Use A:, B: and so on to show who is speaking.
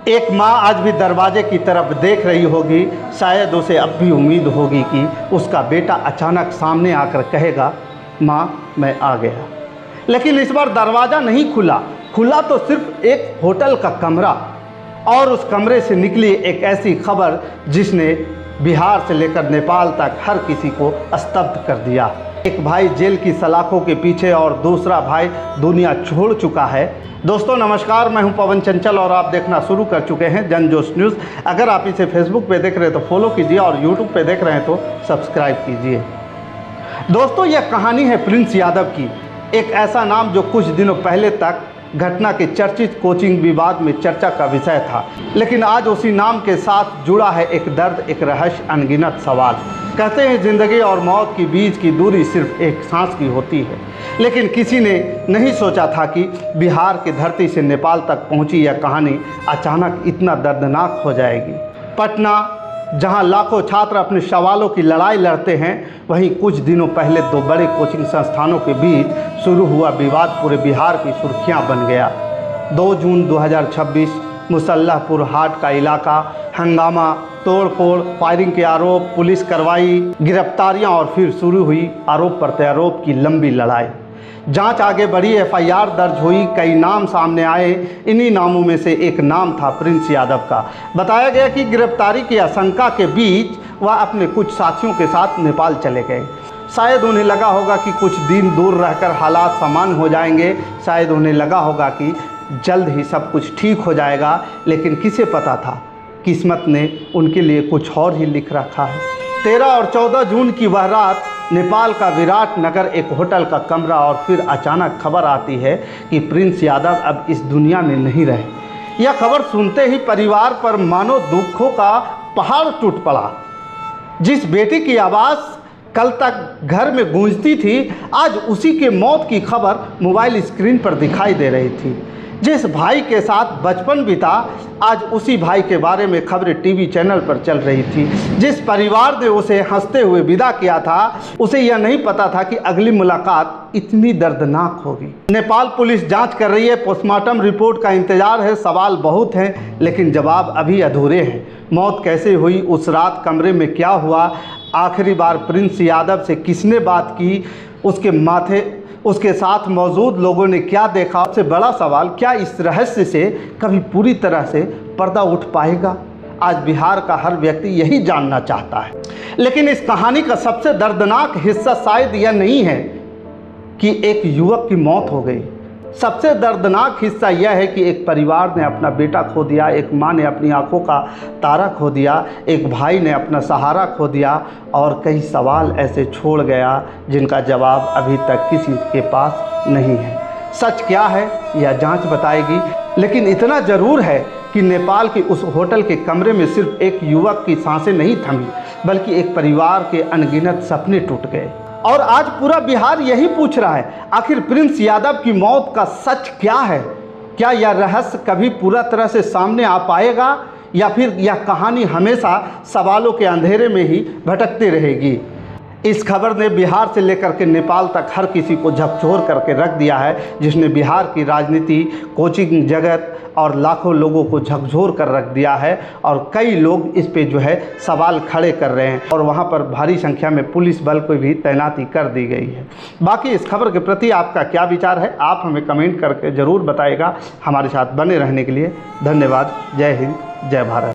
A: एक माँ आज भी दरवाजे की तरफ देख रही होगी। शायद उसे अब भी उम्मीद होगी कि उसका बेटा अचानक सामने आकर कहेगा, माँ मैं आ गया। लेकिन इस बार दरवाज़ा नहीं खुला तो सिर्फ एक होटल का कमरा, और उस कमरे से निकली एक ऐसी खबर जिसने बिहार से लेकर नेपाल तक हर किसी को स्तब्ध कर दिया। एक भाई जेल की सलाखों के पीछे और दूसरा भाई दुनिया छोड़ चुका है। दोस्तों नमस्कार, मैं हूं पवन चंचल और आप देखना शुरू कर चुके हैं जनजोश न्यूज़। अगर आप इसे फेसबुक पे देख रहे हैं तो फॉलो कीजिए और यूट्यूब पे देख रहे हैं तो सब्सक्राइब कीजिए। दोस्तों यह कहानी है प्रिंस यादव की, एक ऐसा नाम जो कुछ दिनों पहले तक घटना के चर्चित कोचिंग विवाद में चर्चा का विषय था, लेकिन आज उसी नाम के साथ जुड़ा है एक दर्द, एक रहस्य, अनगिनत सवाल। कहते हैं ज़िंदगी और मौत के बीच की दूरी सिर्फ एक सांस की होती है, लेकिन किसी ने नहीं सोचा था कि बिहार की धरती से नेपाल तक पहुंची यह कहानी अचानक इतना दर्दनाक हो जाएगी। पटना, जहां लाखों छात्र अपने सवालों की लड़ाई लड़ते हैं, वहीं कुछ दिनों पहले दो बड़े कोचिंग संस्थानों के बीच शुरू हुआ विवाद पूरे बिहार की सुर्खियां बन गया। 2 जून 2026 मुसल्लापुर हाट का इलाका, हंगामा, तोड़फोड़, फायरिंग के आरोप, पुलिस कार्रवाई, गिरफ्तारियां और फिर शुरू हुई आरोप प्रत्यारोप की लंबी लड़ाई। जांच आगे बढ़ी, एफआईआर दर्ज हुई, कई नाम सामने आए। इन्हीं नामों में से एक नाम था प्रिंस यादव का। बताया गया कि गिरफ्तारी की आशंका के बीच वह अपने कुछ साथियों के साथ नेपाल चले गए। शायद उन्हें लगा होगा कि कुछ दिन दूर रहकर हालात सामान्य हो जाएंगे, शायद उन्हें लगा होगा कि जल्द ही सब कुछ ठीक हो जाएगा, लेकिन किसे पता था किस्मत ने उनके लिए कुछ और ही लिख रखा है। 13 और 14 जून की वह रात, नेपाल का विराट नगर, एक होटल का कमरा, और फिर अचानक खबर आती है कि प्रिंस यादव अब इस दुनिया में नहीं रहे। यह खबर सुनते ही परिवार पर मानो दुखों का पहाड़ टूट पड़ा। जिस बेटी की आवाज़ कल तक घर में गूंजती थी, आज उसी के मौत की खबर मोबाइल स्क्रीन पर दिखाई दे रही थी। जिस भाई के साथ बचपन बीता, आज उसी भाई के बारे में खबरें टीवी चैनल पर चल रही थी। जिस परिवार ने उसे हंसते हुए विदा किया था, उसे यह नहीं पता था कि अगली मुलाकात इतनी दर्दनाक होगी। नेपाल पुलिस जांच कर रही है, पोस्टमार्टम रिपोर्ट का इंतजार है। सवाल बहुत हैं, लेकिन जवाब अभी अधूरे हैं। मौत कैसे हुई, उस रात कमरे में क्या हुआ, आखिरी बार प्रिंस यादव से किसने बात की, उसके साथ मौजूद लोगों ने क्या देखा, सबसे बड़ा सवाल, क्या इस रहस्य से कभी पूरी तरह से पर्दा उठ पाएगा? आज बिहार का हर व्यक्ति यही जानना चाहता है। लेकिन इस कहानी का सबसे दर्दनाक हिस्सा शायद यह नहीं है कि एक युवक की मौत हो गई। सबसे दर्दनाक हिस्सा यह है कि एक परिवार ने अपना बेटा खो दिया, एक माँ ने अपनी आंखों का तारा खो दिया, एक भाई ने अपना सहारा खो दिया, और कई सवाल ऐसे छोड़ गया जिनका जवाब अभी तक किसी के पास नहीं है। सच क्या है यह जांच बताएगी, लेकिन इतना ज़रूर है कि नेपाल के उस होटल के कमरे में सिर्फ एक युवक की सांसें नहीं थमी, बल्कि एक परिवार के अनगिनत सपने टूट गए। और आज पूरा बिहार यही पूछ रहा है, आखिर प्रिंस यादव की मौत का सच क्या है? क्या यह रहस्य कभी पूरा तरह से सामने आ पाएगा, या फिर यह कहानी हमेशा सवालों के अंधेरे में ही भटकती रहेगी? इस खबर ने बिहार से लेकर के नेपाल तक हर किसी को झकझोर करके रख दिया है, जिसने बिहार की राजनीति, कोचिंग जगत और लाखों लोगों को झकझोर कर रख दिया है। और कई लोग इस पे जो है सवाल खड़े कर रहे हैं, और वहाँ पर भारी संख्या में पुलिस बल को भी तैनाती कर दी गई है। बाकी इस खबर के प्रति आपका क्या विचार है, आप हमें कमेंट करके ज़रूर बताइएगा। हमारे साथ बने रहने के लिए धन्यवाद। जय हिंद, जय भारत।